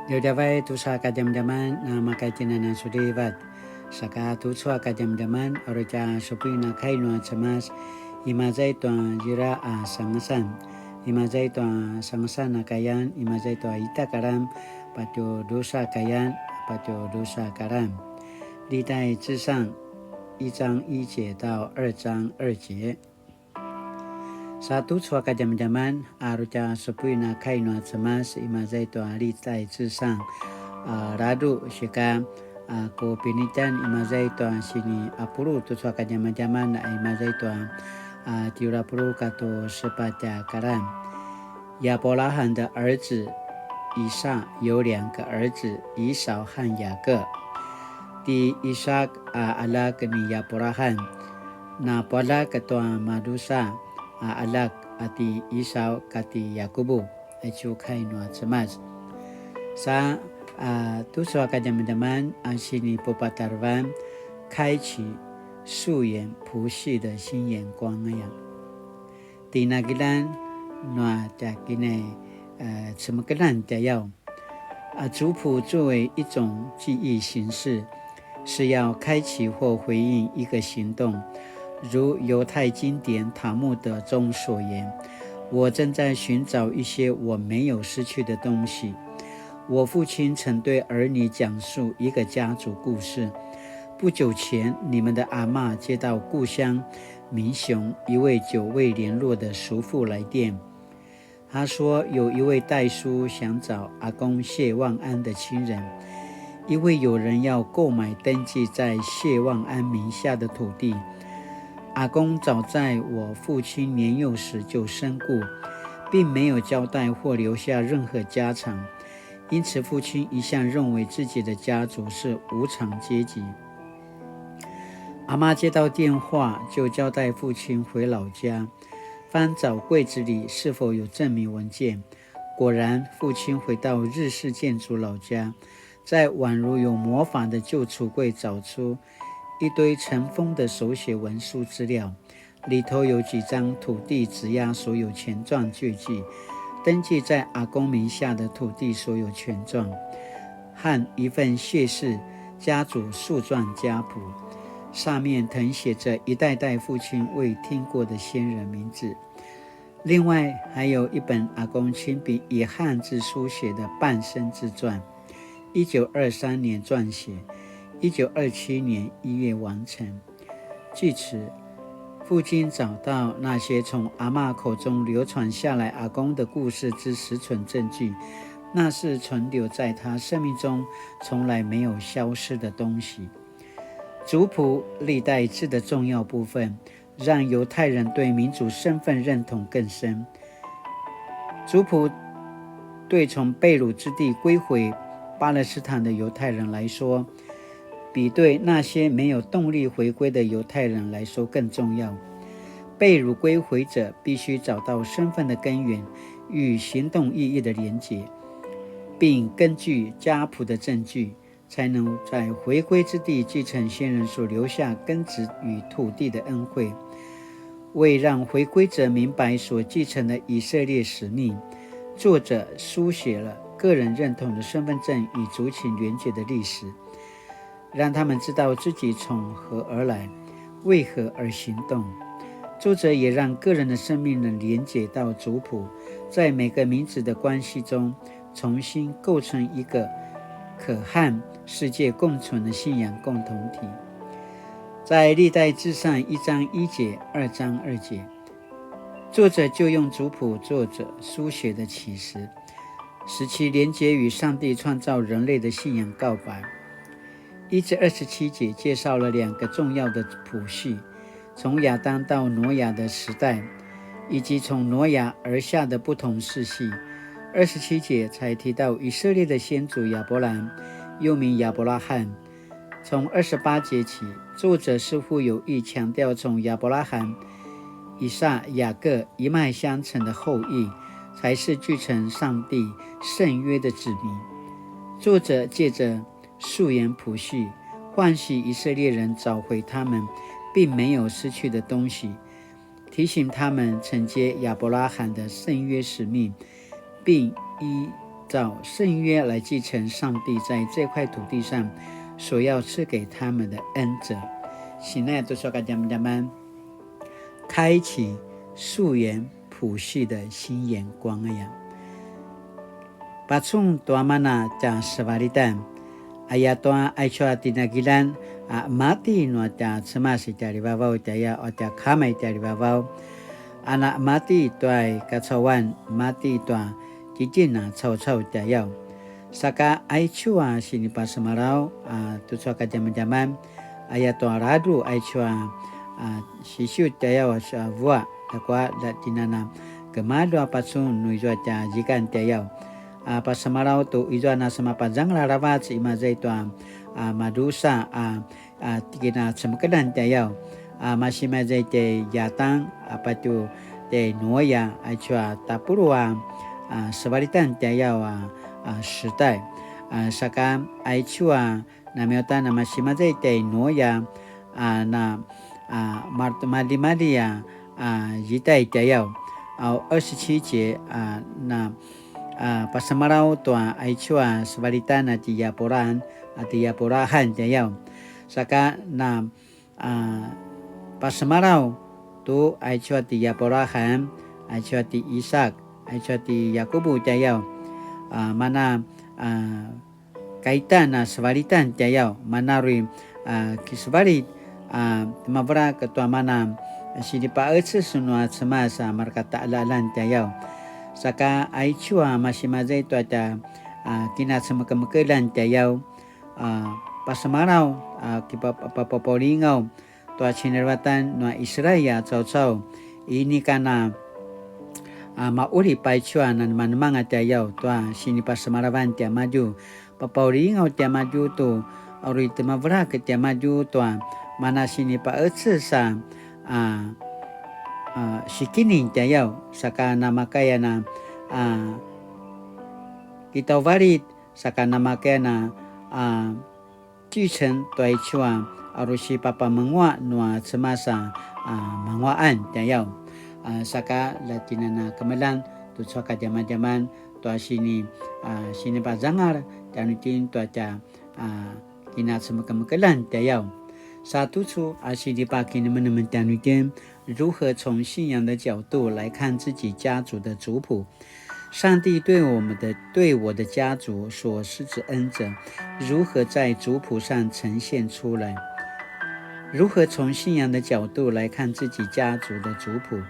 Liudavai tusa kadam-daman na makaitina na sulivat. Saka tuswa kadam-daman oroja supina kainua cemas imazai tuan jira a sangasan. Imazai tuan sangasan na kayan, imazai tuan ita karam, patio dosa kayan, patio dosa karam. 历代之上1章1节到2章2节。Satu suaka jam-jaman aruca sepuina kainua cemas imazai tuan litai cisang radu syika ko pinitan imazai tuan sini apuru tu suaka jam-jaman imazai tuan tiura puru kato sepaja karan。亚伯拉罕的儿子以撒有2个儿子以扫和雅各。di Ishak alak ni Abraham na pala katua madusa alak ati Isau kati Yakubu acu kainua cemas sa tuswa kajam-jaman sini popatarvan 开启素颜普系的新眼光呀。di nagilan na takine semakelan tayau族谱作为一种记忆形式，是要开启或回应一个行动，如犹太经典塔木德中所言：“我正在寻找一些我没有失去的东西。”我父亲曾对儿女讲述一个家族故事。不久前，你们的阿嬷接到故乡民雄一位久未联络的叔父来电。他说，有一位代书想找阿公谢望安的亲人，因为有人要购买登记在谢望安名下的土地。阿公早在我父亲年幼时就身故，并没有交代或留下任何家产，因此父亲一向认为自己的家族是无产阶级。阿妈接到电话，就交代父亲回老家翻找柜子里是否有证明文件。果然，父亲回到日式建筑老家，在宛如有魔法的旧橱柜找出一堆尘封的手写文书资料，里头有几张土地质押所有权状据记，登记在阿公名下的土地所有权状，和一份谢氏家族树状家谱，上面誊写着一代代父亲未听过的先人名字。另外还有一本阿公亲笔以汉字书写的半生自传，1923年撰写，1927年1月完成。据此，父亲找到那些从阿嬷口中流传下来阿公的故事之实存证据，那是存留在他生命中从来没有消失的东西。族谱历代志的重要部分，让犹太人对民族身份认同更深。族谱对从被掳之地归回巴勒斯坦的犹太人来说，比对那些没有动力回归的犹太人来说更重要。被掳归回者必须找到身份的根源与行动意义的连结，并根据家谱的证据，才能在回归之地继承先人所留下根植与土地的恩惠。为让回归者明白所继承的以色列使命，作者书写了个人认同的身份证与族群连结的历史，让他们知道自己从何而来，为何而行动。作者也让个人的生命能连结到族谱，在每个名字的关系中重新构成一个可和世界共存的信仰共同体。在历代志上1章1节、2章2节，作者就用族谱作者书写的启示，使其连结与上帝创造人类的信仰告白。1至27节介绍了2个重要的谱系，从亚当到挪亚的时代，以及从挪亚而下的不同世系。27节才提到以色列的先祖亚伯兰，又名亚伯拉罕。从28节起，作者似乎有意强调从亚伯拉罕、以撒、雅各一脉相承的后裔，才是继承上帝圣约的子民。作者借着素颜谱系，唤醒以色列人找回他们并没有失去的东西，提醒他们承接亚伯拉罕的圣约使命，并依照圣约来继承上帝在这块土地上所要赐给他们的恩泽。现在都说给咱们开启溯源谱系的新眼光呀。把从多mana ca sebalitan ayat toa aichwa tinagilan mati no ta semasi dari bawau daya ota kamai dari bawau anak mati toai kacawan mati toa jijina cau-cau daya saka aichwa sini pasemarau tu soka zaman-zaman ayat toa radu aichwa sisu daya waswa takwa datinana kemadu apa sun nuizwa ta jikan daya pasamarau tu izo na sama panjang laravat si imazai tu madusa tikina semkedan tayau masih mazai te yatang apa tu te noya achua tapurua sebalitan tayau stay saka aichua namiota na masih mazai te noya na madi ya jitai tayau 27节那pasamarau tua aichua sebalitan ati yaporan ati yaporahan tayau saka na pasamarau tu aichua ti yaporahan aichua ti Ishak aichua ti Yakobu tayau mana kaitan sebalitan tayau manarui kisebalit mabra ketua mana sidipa etsu sunua semasa markata alalan tayau saka aichua masih mazai tu ada kina semekemkelan tayau pasamarau kipa papolingau tu cinerwatan no Israel cau-cau ini kana mauri paichua nan manmanga tayau tu sini pasamarawan tia maju papolingau tia maju tu ori temavra ke tia maju tu mana sini pa etsa sikini tayau saka nama kaya na kita varit saka nama kaya na继承对chuan arusi papa mengwa noa semasa mengwaan tayau saka latinana kemelang tu saka zaman-zaman tu sini pazangar dan tin tu aja kina semekemkelan tayau satu处是第八给你们讲一点如何从信仰的角度来看自己家族的族谱。上帝对我的家族所施之恩泽，如何在族谱上呈现出来？如何从信仰的角度来看自己家族的族谱？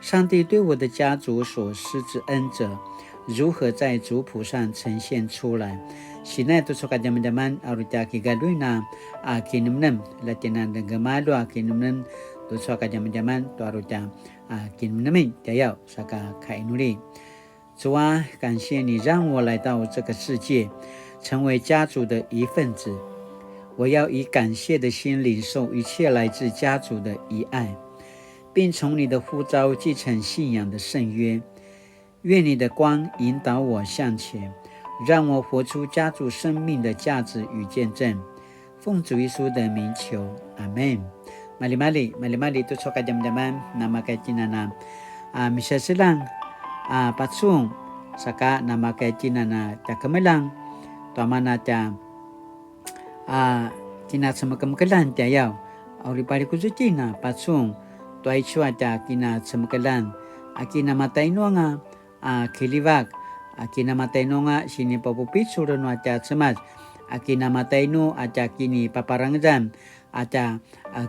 上帝对我的家族所施之恩泽，如何在族谱上呈现出来？Sina tu soka zaman-zaman aruta kigaluina kinumnem latinan dengamado kinumnem tu soka zaman-zaman tu aruta kinumnem tayau saka kainuli 主啊，感谢你让我来到这个世界，成为家族的一份子。我要以感谢的心领受一切来自家族的遗爱，并从你的呼召继承信仰的圣约。愿你的光引导我向前，让我活出家族生命的价值与见证。奉主耶稣的名求，阿们。Mali-mali tu soka jam-jaman nama kaitinana misa silang patsung saka nama kaitinana takamelang tuamana ta kina semekemkelan tayau auri pari kuzutina patsung tuai chua ta kina semkelan akina matainuanga kilivak akina matainunga sini papupitu ron aca semas akina matainu aca kini paparangzan aca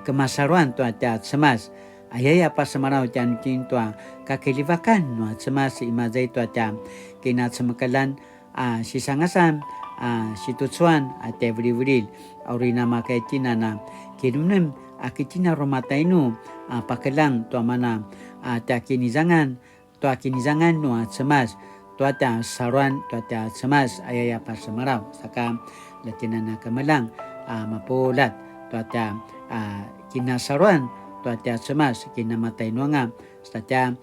kemasaruan tu aca semas ayaya pasamarau can kintua kakilivakan no semas imazai tu aca kina semekalan sisangasan situcuan ate vril auri nama kaitinana kinumnem akitina romatainu pakelang tu mana aca kini jangan no semas tuata saruan tuata semas ayaya pasamarau saka latinana kemelang mapolat tuata kina saruan tuata semas kina matainuanga sata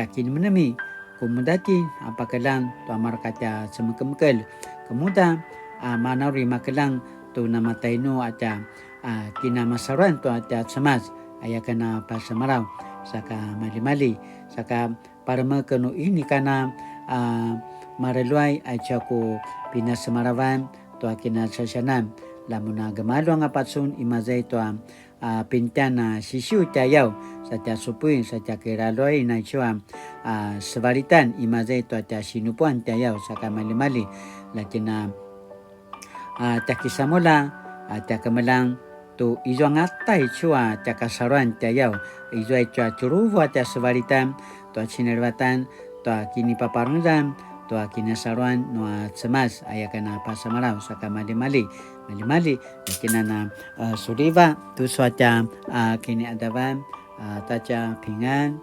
kin menemi kumudati apakalang tu markata semekemkel kemuda manari makelang tu nama tainu aca kina masaruan tuata semas ayakana pasamarau saka mali-mali saka parma kanu ini kana Maraluay ay ko pinasamarawan to kinasasyanan. Lamun na gamalo nga patsun imazay to pintana sisiu tayaw sa tia supuin sa tia kiraloy na siya sebalitan imazay to tia sinupuan tayaw sa kamali-mali lakin na tia kisamula tia kamalang tu izo ngatay chua tia kasaruan tayaw izo ay chua churuvo tia sebalitan to sinervatan to kini paparundan to kinasaruan no semas ayakana pasamaraw sa kamali-mali kina suriva tu suaca kini adaban taca pingan